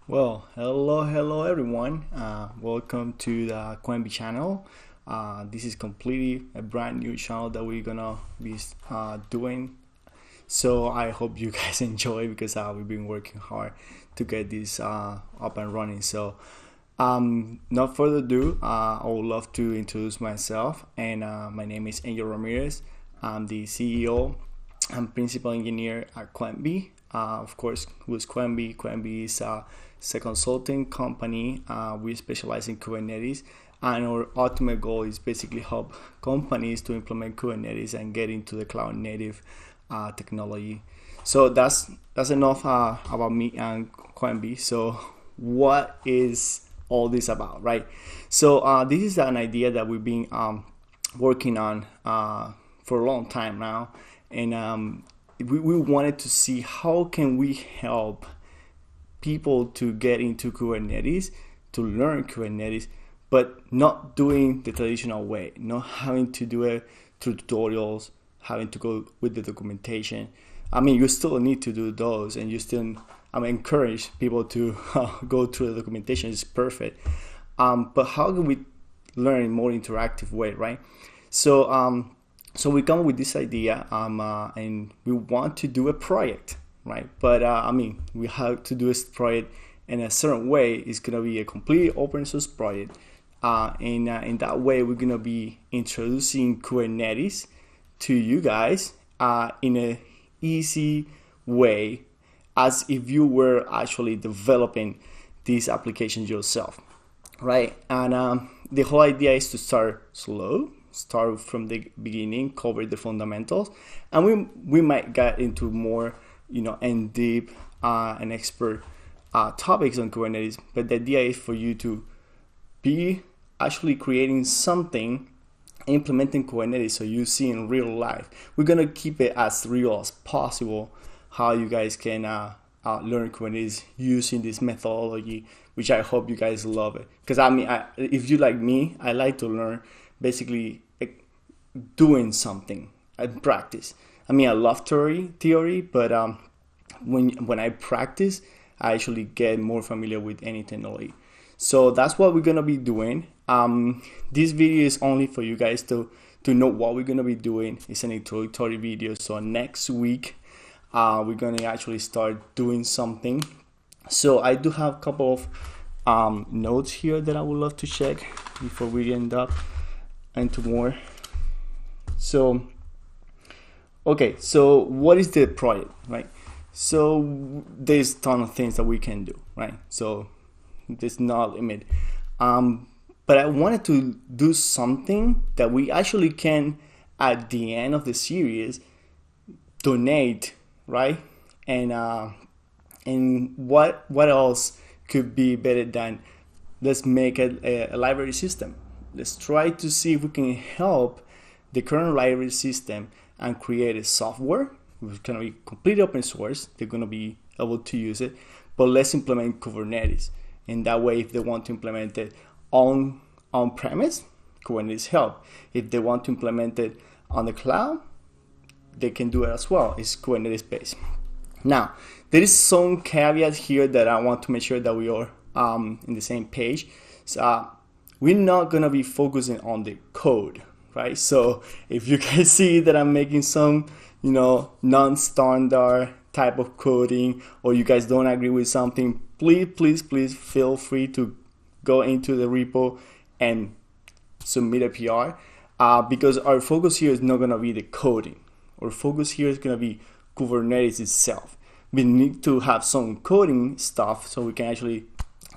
Well, hello everyone. Welcome to the Quemby channel. This is completely a brand new channel that we're gonna be doing. So I hope you guys enjoy because we've been working hard to get this up and running. So not further ado, I would love to introduce myself. And my name is Angel Ramirez. I'm the CEO and principal engineer at Quemby. Of course, who's Quemby? Quemby is a consulting company. We specialize in Kubernetes, and our ultimate goal is basically help companies to implement Kubernetes and get into the cloud native technology. So that's enough about me and Quemby. So what is all this about, right? So this is an idea that we've been working on for a long time now, and we wanted to see how can we help people to get into Kubernetes, to learn Kubernetes, but not doing the traditional way, not having to do it through tutorials, having to go with the documentation. I mean, you still need to do those, and you still, encourage people to go through the documentation. It's perfect. But how can we learn in a more interactive way, right? So we come up with this idea, and we want to do a project, right? But we have to do a project in a certain way. It's gonna be a completely open source project. In that way, we're gonna be introducing Kubernetes to you guys in a easy way, as if you were actually developing these applications yourself, right? And the whole idea is to start slow, start from the beginning, cover the fundamentals, and we might get into more, and deep and expert topics on Kubernetes. But the idea is for you to be actually creating something, implementing Kubernetes, so you see in real life. We're gonna keep it as real as possible. How you guys can learn Kubernetes using this methodology, which I hope you guys love it. Because if you like me, I like to learn basically doing something at practice. I love theory, but when I practice, I actually get more familiar with any technology. So that's what we're gonna be doing. This video is only for you guys to know what we're gonna be doing. It's an introductory video. So next week, we're gonna actually start doing something. So I do have a couple of notes here that I would love to check before we end up into more. So, okay, so what is the project, right? So there's a ton of things that we can do, right? So there's no limit. But I wanted to do something that we actually can, at the end of the series, donate, right? And what else could be better than let's make a library system. Let's try to see if we can help the current library system and create a software which is going to be completely open source. They're going to be able to use it, but let's implement Kubernetes. And that way, if they want to implement it on premise, Kubernetes help. If they want to implement it on the cloud, they can do it as well. It's Kubernetes based. Now, there is some caveat here that I want to make sure that we are in the same page. So we're not going to be focusing on the code, right? So if you guys see that I'm making some, non-standard type of coding, or you guys don't agree with something, please feel free to go into the repo and submit a PR, because our focus here is not going to be the coding. Our focus here is going to be Kubernetes itself. We need to have some coding stuff so we can actually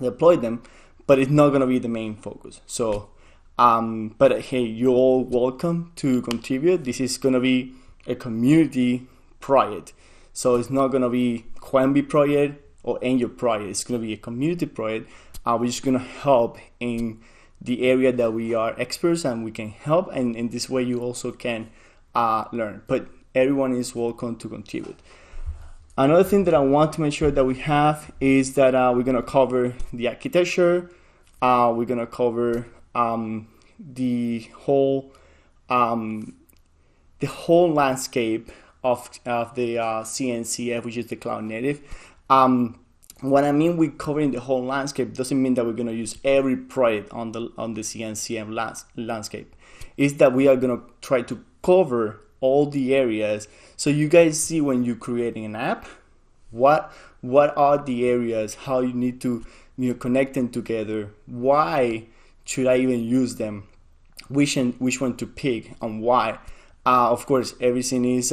deploy them, but it's not going to be the main focus. So, but hey, you're all welcome to contribute. This is going to be a community project. So it's not going to be Quemby project or Angel project. It's going to be a community project. We're just going to help in the area that we are experts and we can help. And in this way, you also can learn. But everyone is welcome to contribute. Another thing that I want to make sure that we have is that we're going to cover the architecture. We're going to cover the whole landscape of the CNCF, which is the cloud native. what I mean with covering the whole landscape doesn't mean that we're going to use every project on the CNCM landscape. It's that we are going to try to cover all the areas, so you guys see when you're creating an app, what are the areas, how you need to connect them together, why should I even use them, which one to pick, and why. Of course, everything is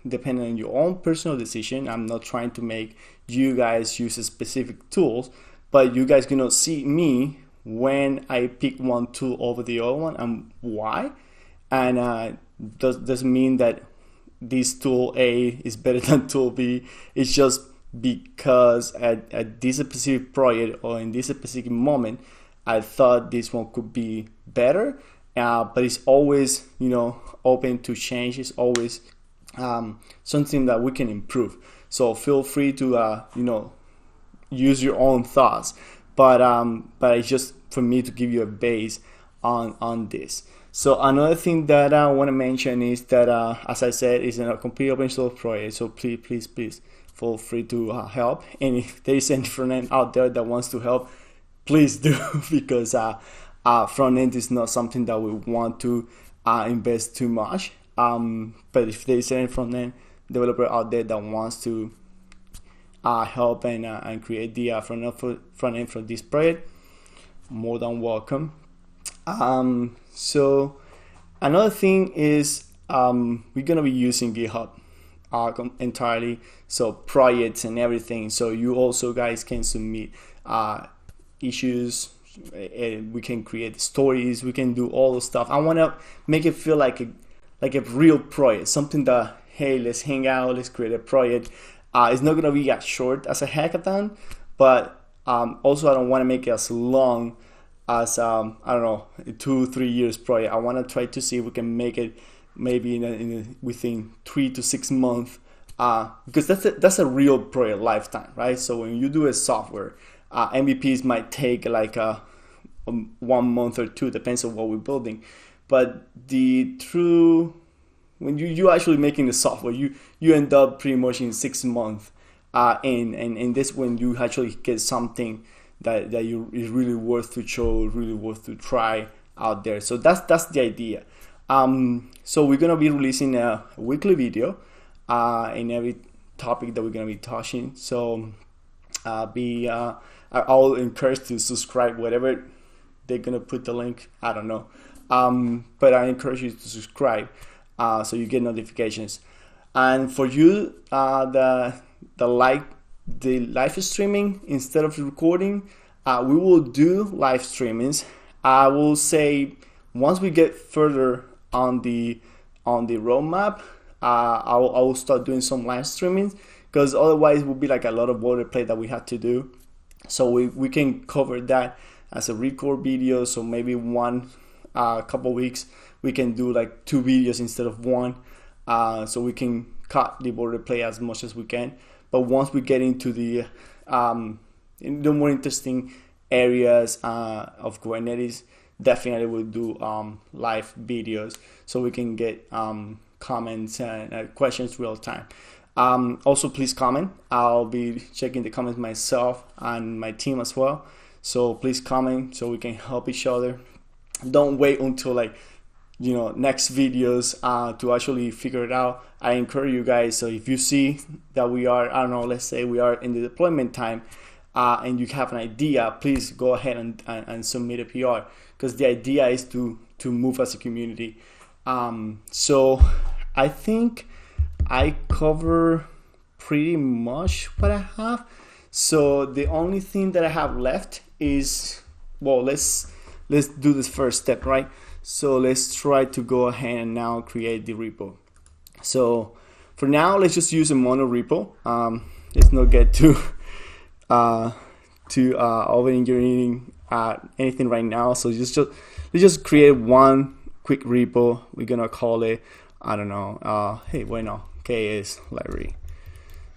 depending on your own personal decision. I'm not trying to make you guys use specific tools, but you guys gonna see me when I pick one tool over the other one and why. And doesn't mean that this tool A is better than tool B. It's just because at this specific project or in this specific moment, I thought this one could be better. But it's always open to change. It's always something that we can improve. So feel free to use your own thoughts, but it's just for me to give you a base on this. So another thing that I want to mention is that as I said, it's a complete open source project. So please feel free to help. And if there is any front end out there that wants to help, please do, because front end is not something that we want to invest too much. But if there is any front end developer out there that wants to help and create the front end for this project, more than welcome. So another thing is we're gonna be using GitHub entirely, so projects and everything. So you also guys can submit issues. We can create stories. We can do all the stuff. I want to make it feel like a real project, something that, hey, let's hang out, let's create a project. It's not gonna be as short as a hackathon, but also I don't want to make it as long as I don't know, a 2-3 years project. I want to try to see if we can make it maybe within 3 to 6 months, because that's a real project lifetime, right? So when you do a software, MVPs might take like 1 month or 2, depends on what we're building. But when you actually making the software, you end up pretty much in 6 months. And this when you actually get something that is really worth to show, really worth to try out there. So that's the idea. So we're gonna be releasing a weekly video in every topic that we're gonna be touching. So I'll encourage to subscribe, whatever they're gonna put the link, I don't know, but I encourage you to subscribe so you get notifications. And for you, the live streaming instead of recording, we will do live streamings. I will say once we get further on the roadmap, I will start doing some live streaming, because otherwise it will be like a lot of boilerplate that we have to do. So we can cover that as a record video. So maybe couple weeks we can do like 2 videos instead of 1. So we can cut the boilerplate as much as we can. But once we get into the more interesting areas of Kubernetes, definitely we'll do live videos so we can get comments and questions real time. Also, please comment. I'll be checking the comments myself and my team as well. So please comment so we can help each other. Don't wait until next videos to actually figure it out. I encourage you guys. So if you see that we are, I don't know, let's say we are in the deployment time, and you have an idea, please go ahead and submit a PR, because the idea is to move as a community. So I think I cover pretty much what I have. So the only thing that I have left is, well, let's do this first step, right? So let's try to go ahead and now create the repo. So for now, let's just use a mono repo. Let's not get too over engineering anything right now. So let's just create one quick repo. We're gonna call it, I don't know, KS library,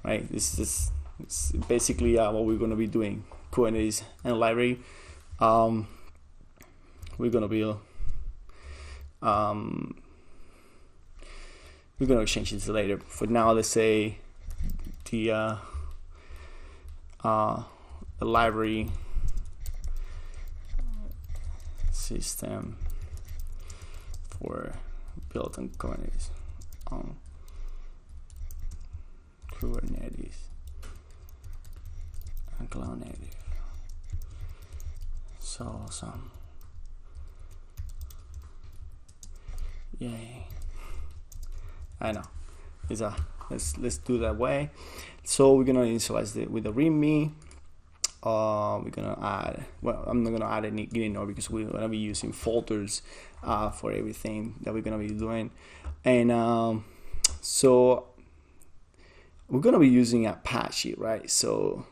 right? This is basically what we're gonna be doing. Kubernetes and library. We're gonna build. We're gonna change this later. For now, let's say the the library system for built on Kubernetes and Cloud-Native. So awesome. Yay. I know. Let's do that way. So we're gonna initialize it with the README. We're gonna add, well, I'm not gonna add any ignore because we're gonna be using folders for everything that we're gonna be doing. And so we're gonna be using Apache, right? So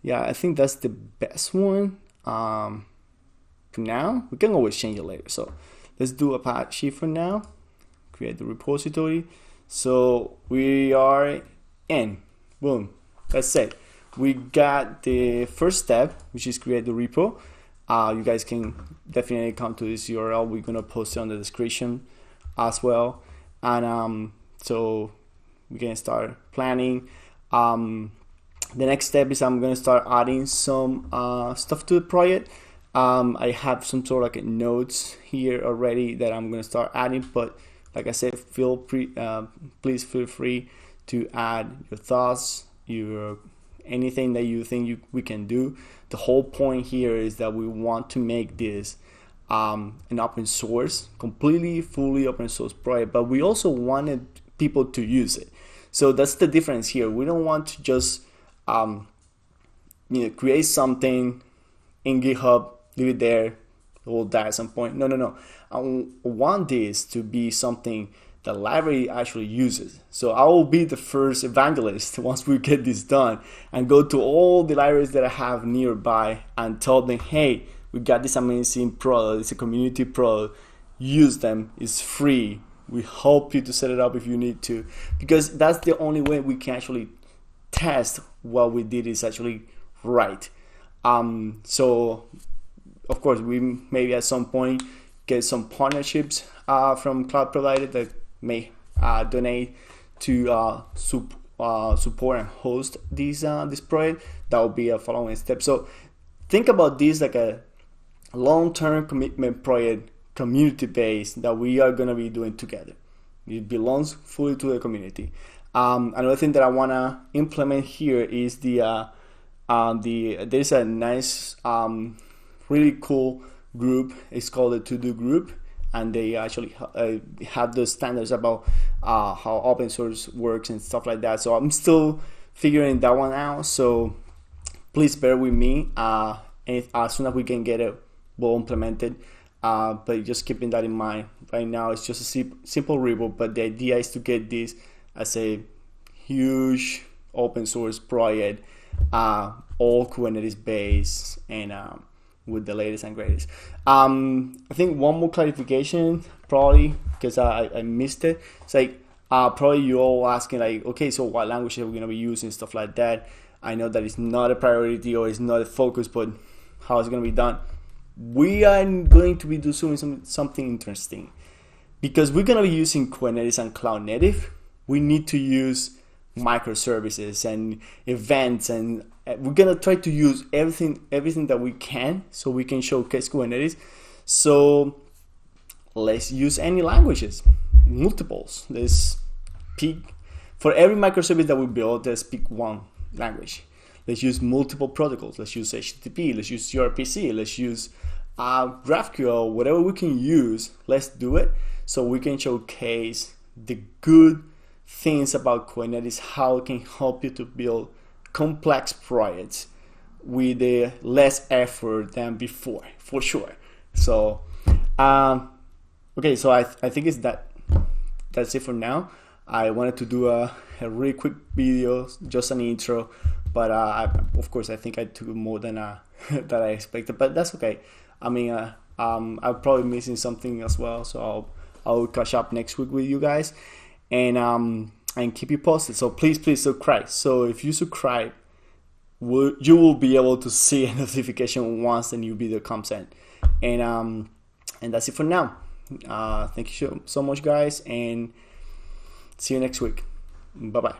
yeah, I think that's the best one for now. We can always change it later. So let's do Apache for now. Create the repository. So we are in. Boom. That's it. We got the first step, which is create the repo. You guys can definitely come to this URL. We're gonna post it on the description as well. And so we can start planning. The next step is I'm gonna start adding some stuff to the project. I have some sort of like notes here already that I'm gonna start adding, but like I said, please feel free to add your thoughts, anything that you think we can do. The whole point here is that we want to make this an open source, completely, fully open source project, but we also wanted people to use it. So that's the difference here. We don't want to just create something in GitHub, leave it there, it will die at some point. No. I want this to be something the library actually uses. So I will be the first evangelist once we get this done and go to all the libraries that I have nearby and tell them, hey, we got this amazing product, it's a community product, use them, it's free. We help you to set it up if you need to, because that's the only way we can actually test what we did is actually right. So of course we maybe at some point get some partnerships from cloud providers that may donate to support and host this project. That will be a following step. So think about this like a long-term commitment project, community-based, that we are going to be doing together. It belongs fully to the community. Another thing that I want to implement here is there's a nice really cool group. It's called the To-Do group, and they actually have the standards about how open source works and stuff like that. So I'm still figuring that one out, so please bear with me. And as soon as we can get it well implemented, but just keeping that in mind. Right now it's just a simple repo, but the idea is to get this as a huge open source project, all Kubernetes based, and with the latest and greatest. I think one more clarification, probably because I missed it. It's like probably you all asking like, okay, so what language are we gonna be using, stuff like that. I know that it's not a priority or it's not a focus, but how it's gonna be done. We are going to be doing something interesting, because we're gonna be using Kubernetes and Cloud-Native. We need to use microservices and events, and we're gonna try to use everything that we can so we can showcase Kubernetes. So let's use any languages, multiples. Let's pick for every microservice that we build. Let's pick one language. Let's use multiple protocols. Let's use HTTP. Let's use gRPC. Let's use GraphQL. Whatever we can use, let's do it so we can showcase the good things about Kubernetes, how it can help you to build complex projects with less effort than before, for sure. So okay, so I think that's it for now. I wanted to do a really quick video, just an intro, but of course I think I took more than that I expected, but that's okay. I mean, I'm probably missing something as well, so I'll catch up next week with you guys, and keep you posted. So please subscribe. So if you subscribe, you will be able to see a notification once the new video comes in. And that's it for now. Thank you so much, guys, and see you next week. Bye bye.